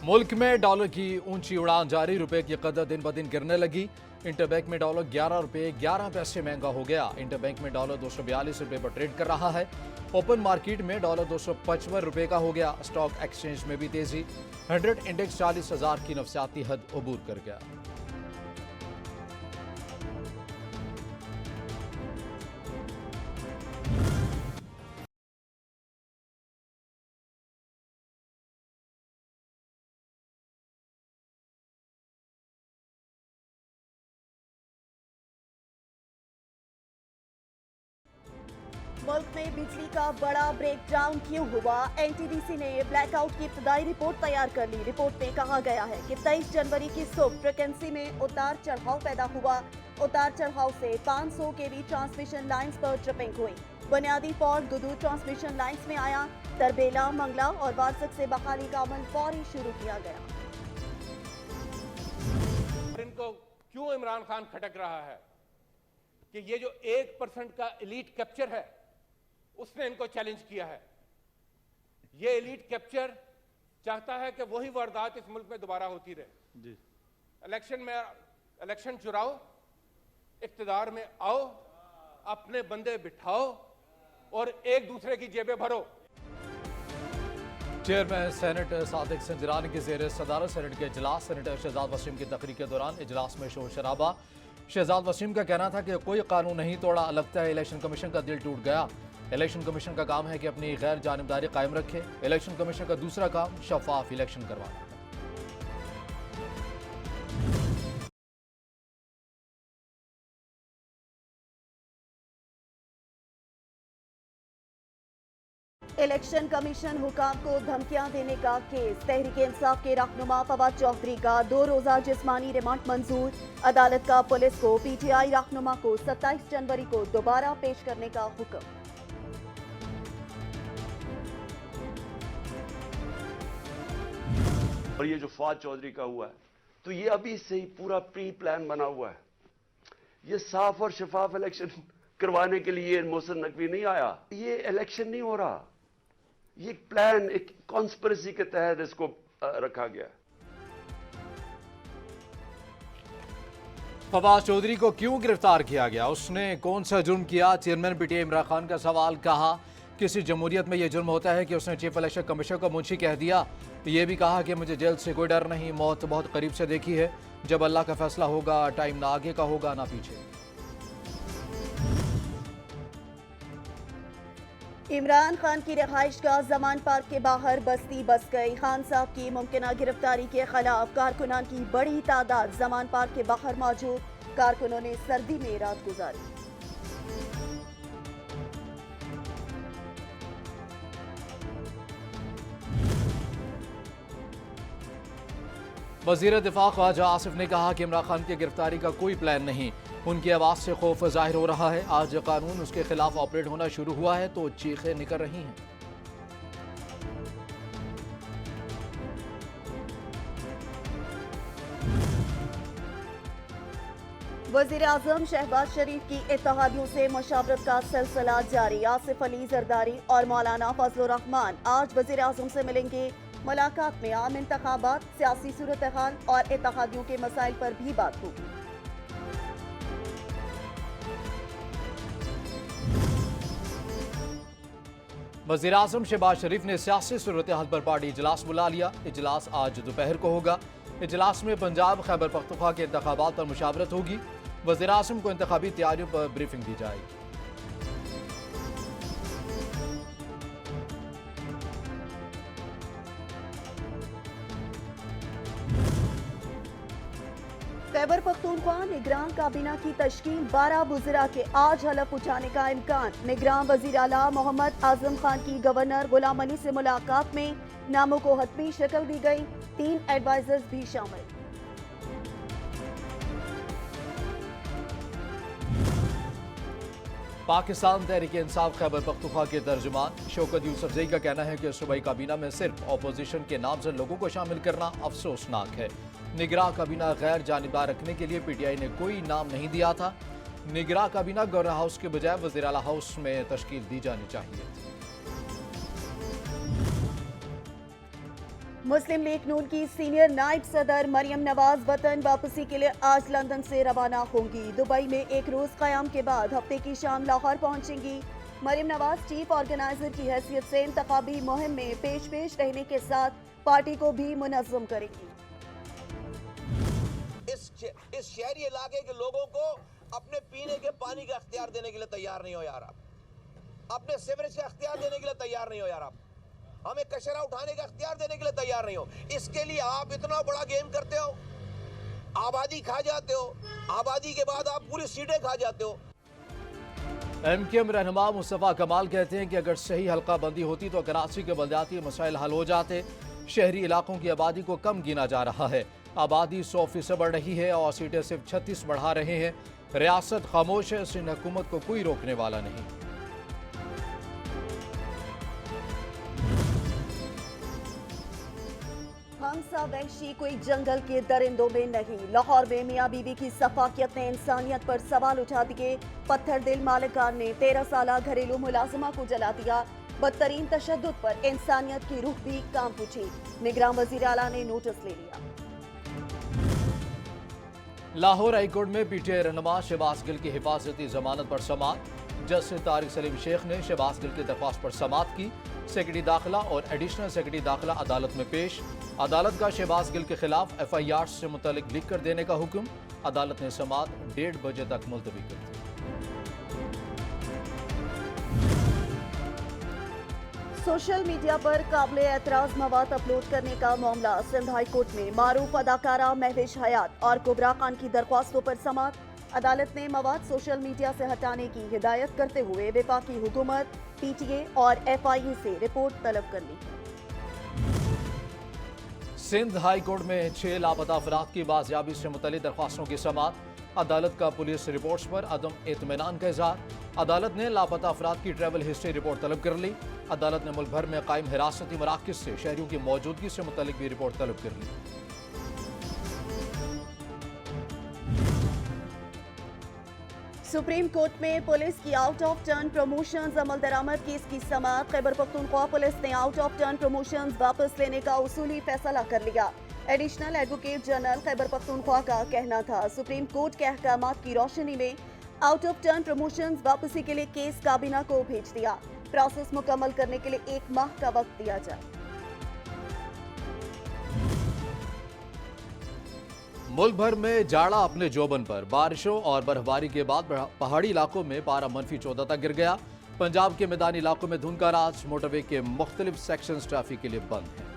मुल्क में डॉलर की ऊंची उड़ान जारी, रुपए की कदर दिन ब दिन गिरने लगी। इंटरबैंक में डॉलर 11 रुपए 11 पैसे महंगा हो गया। इंटरबैंक में डॉलर 242 रुपए पर ट्रेड कर रहा है। ओपन मार्केट में डॉलर 255 रुपए का हो गया। स्टॉक एक्सचेंज में भी तेजी। 100 इंडेक्स 40,000 की नफसियाती हद अबूर कर गया। मुल्क में बिजली का बड़ा ब्रेकडाउन क्यों हुआ? एनटीडीसी ने ब्लैकआउट की इब्तदाई रिपोर्ट तैयार कर ली। रिपोर्ट में कहा गया है कि 23 जनवरी की सुबह फ्रिक्वेंसी में उतार चढ़ाव पैदा हुआ। उतार चढ़ाव से 500 केवी ट्रांसमिशन लाइंस पर ट्रिपिंग हुई। बुनियादी फॉल्ट दुदू ट्रांसमिशन लाइंस में आया। तरबेला, मंगला और वारसक से बहाली का अमल फौरी शुरू किया गया। इनको क्यों इमरान खान खटक रहा है कि ये जो 1% का एलीट कैप्चर है उसने इनको चैलेंज किया है। ये एलीट कैप्चर चाहता है कि वही वारदात इस मुल्क में दोबारा होती रहे। जी, इलेक्शन चुराओ, इख्तिदार में आओ, अपने बंदे बिठाओ और एक दूसरे की जेबें भरो। चेयरमैन सेनेट सादिक संजरानी की जेर सदारत सेनेट के इजलास, सेनेटर शहजाद वसीम की तकरीर के दौरान इजलास में शोर शराबा। शहजाद वसीम का कहना था कि कोई कानून नहीं तोड़ा, लगता है इलेक्शन कमीशन का दिल टूट गया। इलेक्शन कमीशन का काम है कि अपनी गैर जानिबदारी कायम रखे। इलेक्शन कमीशन का दूसरा काम शफाफ इलेक्शन करवाना। इलेक्शन कमीशन हुकाम को धमकियां देने का केस। तहरीक इंसाफ के रहनुमा फवाद चौधरी का 2 रोजा जिस्मानी रिमांड मंजूर। अदालत का पुलिस को पीटीआई रहनुमा को 27 जनवरी को दोबारा पेश करने का हुक्म। और ये जो फवाद चौधरी का हुआ है, तो ये अभी से ही पूरा प्री प्लान बना हुआ है। ये साफ और शफाफ इलेक्शन करवाने के लिए मोहसिन नकवी नहीं आया। ये इलेक्शन नहीं हो रहा, ये प्लान एक कॉन्स्पिरेसी के तहत इसको रखा गया। फवाद चौधरी को क्यों गिरफ्तार किया गया? उसने कौन सा जुर्म किया? चेयरमैन पीटीआई इमरान खान का सवाल। कहा किसी जमहूरियत में यह जुर्म होता है कि उसने चीफ इलेक्शन कमीशन को मुंशी कह दिया। यह भी कहा कि मुझे जेल से कोई डर नहीं, मौत बहुत करीब से देखी है। जब अल्लाह का फैसला होगा, टाइम ना आगे का होगा ना पीछे। इमरान खान की रिहाइश का जमान पार्क के बाहर बस्ती बस गई। खान साहब की मुमकिना गिरफ्तारी के खिलाफ कारकुनान की बड़ी तादाद जमान पार्क के बाहर मौजूद। कारकुनों ने सर्दी में रात गुजारी। वज़ीर दिफा ख्वाजा आसिफ ने कहा कि इमरान खान की गिरफ्तारी का कोई प्लान नहीं, उनकी आवाज़ से खौफ जाहिर हो रहा है। आज कानून उसके खिलाफ ऑपरेट होना शुरू हुआ है तो चीखें निकल रही हैं। वज़ीर आज़म शहबाज शरीफ की इत्तेहादियों से मुशावरत का सिलसिला जारी। आसिफ अली जरदारी और मौलाना फजलुर रहमान आज वज़ीर आज़म से मिलेंगे। मुलाकात में आम इंतखाबात, सियासी सूरत हाल और इत्तेहादियों के मसाइल पर भी बात होगी। वज़ीर आज़म शहबाज शरीफ ने सियासी सूरत हाल पर पार्टी इजलास बुला लिया। इजलास आज दोपहर को होगा। इजलास में पंजाब खैबर पख्तूनख्वा के इंतखाबात पर मुशावरत होगी। वज़ीर आज़म को इंतखाबी तैयारियों पर ब्रीफिंग दी जाएगी। खैबर पख्तूनख्वा निगरान काबीना की तश्कील। 12 वज़रा के आज हलफ उठाने का इम्कान। निगरान वज़ीर आला मोहम्मद आजम खान की गवर्नर गुलाम अली से मुलाकात में नामों को हतमी शक्ल दी गई। 3 एडवाइजर्स भी शामिल। पाकिस्तान तहरीक इंसाफ खैबर पख्तूनख्वा के तर्जुमान शौकत यूसुफजई का कहना है कि सूबाई काबीना में सिर्फ अपोजिशन के नामजद लोगों को शामिल करना अफसोसनाक है। निगरां काबीना गैर जानिबदार रखने के लिए पीटीआई ने कोई नाम नहीं दिया था। निगरां काबीना गवर्नर हाउस के बजाय वज़ीर आला हाउस में तश्कील दी जानी चाहिए। मुस्लिम लीग नून की सीनियर नायब सदर मरियम नवाज वतन वापसी के लिए आज लंदन से रवाना होंगी। दुबई में एक रोज कयाम के बाद हफ्ते की शाम लाहौर पहुंचेंगी। मरियम नवाज चीफ ऑर्गेनाइजर की हैसियत से इंतखाबी मुहिम में पेश रहने के साथ पार्टी को भी मुनज़्ज़म करेंगी। इस शहरी इलाके के लोगों को अपने पीने के पानी का अख्तियार देने के लिए तैयार नहीं हो यार आप, अपने सीवरेज का अख्तियार देने के लिए तैयार नहीं हो यार आप, हमें कचरा उठाने का अख्तियार देने के लिए तैयार नहीं हो। इसके लिए आप इतना बड़ा गेम करते हो, आबादी खा जाते हो, आबादी के बाद आप पूरी सीटें खा जाते हो। एमकेएम रहनुमा मुस्तफ़ा कमाल कहते हैं कि अगर सही हल्का बंदी होती तो कराची के बलदियाती मसाइल हल हो जाते। शहरी इलाकों की आबादी को कम गिना जा रहा है। आबादी 100% बढ़ रही है और सीटें सिर्फ 36 बढ़ा रहे हैं। रियासत खामोश है, सिंध हुकूमत को कोई रोकने वाला नहीं। हंसा वहशी कोई जंगल के दरिंदों में नहीं। लाहौर में मियाँ बीवी की सफाकियत ने इंसानियत पर सवाल उठा दिए। पत्थर दिल मालिकान ने 13 साला घरेलू मुलाजिमा को जला दिया। बदतरीन तशद्दुद पर इंसानियत की रूह भी कांप उठी। निगरान वजीर आला ने नोटिस ले लिया। लाहौर हाईकोर्ट में पीटीआई रहनुमा शहबाज गिल की हिफाजती जमानत पर समाअत। जस्टिस तारिक सलीम शेख ने शहबाज गिल की दरख्वास्त पर समाअत की। सेक्रेटरी दाखिला और एडिशनल सेक्रेटरी दाखिला अदालत में पेश। अदालत का शहबाज गिल के खिलाफ FIR से मुतल्लिक लिख कर देने का हुक्म। अदालत ने समाअत 1:30 बजे तक मुलतवी कर दी। सोशल मीडिया पर काबिल एतराज मवाद अपलोड करने का मामला सिंध हाई कोर्ट में। मारूफ अदाकारा महविश हयात और कुबरा खान की दरख्वास्तों पर समाअत। अदालत ने मवाद सोशल मीडिया से हटाने की हिदायत करते हुए वफाकी हुकूमत, PTA और FIA से रिपोर्ट तलब कर ली। सिंध हाई कोर्ट में 6 लापता अफराद की बाजियाबी से मुतल्लिक दरख्वास्तों की समाअत। अदालत का पुलिस रिपोर्ट्स पर अदम एतमानान का इजहार। अदालत ने लापता अफराद की ट्रैवल हिस्ट्री रिपोर्ट तलब कर ली। अदालत ने मुल्क भर में कायम हिरासती मराकज़ से शहरियों की मौजूदगी से मुतल्लिक भी रिपोर्ट तलब कर ली। सुप्रीम कोर्ट में पुलिस की आउट ऑफ टर्न प्रमोशंस अमल दरामद केस की समाअत। खैबर पख्तूनख्वा पुलिस ने आउट ऑफ टर्न प्रमोशंस वापस लेने का उसूली फैसला कर लिया। Additional advocate general Khyber Pakhtunkhwa का कहना था सुप्रीम कोर्ट के अहकामात की रोशनी में आउट ऑफ टर्न प्रमोशंस वापसी के लिए केस काबीना को भेज दिया। प्रोसेस मुकम्मल करने के लिए 1 माह का वक्त दिया जाए। मुल्क भर में जाड़ा अपने जोबन पर। बारिशों और बर्फबारी के बाद पहाड़ी इलाकों में पारा -14 तक गिर गया। पंजाब के मैदानी इलाकों में धुंध का राज। मोटरवे के मुख्तलिफ सेक्शन ट्रैफिक के लिए बंद हैं।